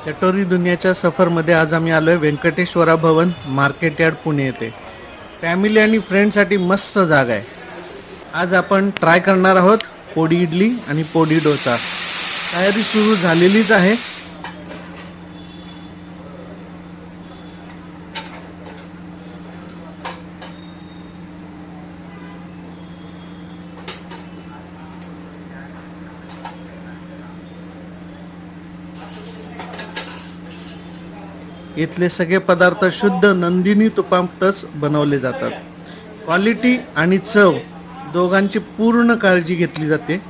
चटोरी दुनियाच्या सफरमध्ये आज आम्ही आलोय व्यंकटेश्वरा भवन मार्केट यार्ड पुणे येथे. फॅमिली आणि फ्रेंडसाठी मस्त जागा आहे. आज आपण ट्राय करणार आहोत पोडी इडली आणि पोडी डोसा. तयारी सुरू झालेलीच आहे. इथले सगळे पदार्थ शुद्ध नंदिनी तुपातच बनवले जातात. क्वालिटी आणि चव दोघांची पूर्ण काळजी घेतली जाते.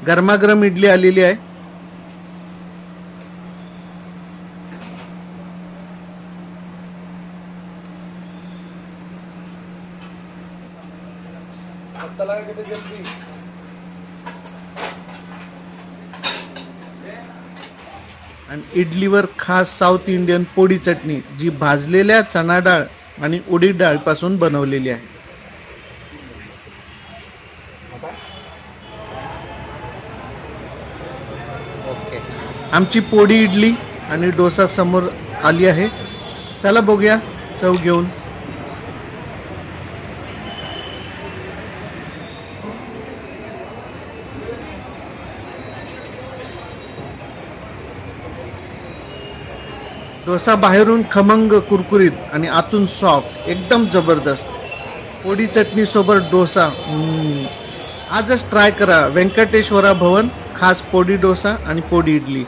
गरमागरम इडली आलेली आहे. आणि इडलीवर खास साऊथ इंडियन पोडी चटणी, जी भाजलेल्या चणा डाळ आणि उडीद डाळपासून बनवलेली आहे. आमची पोडी इडली आणि डोसा समोर आली आहे. चला बघूया चव घेऊन. डोसा बाहेरून खमंग कुरकुरीत आणि आतून सॉफ्ट, एकदम जबरदस्त. पोडी चटणी सोबत डोसा. आजच ट्राय करा व्यंकटेश्वरा भवन खास पोडी डोसा आणि पोडी इडली.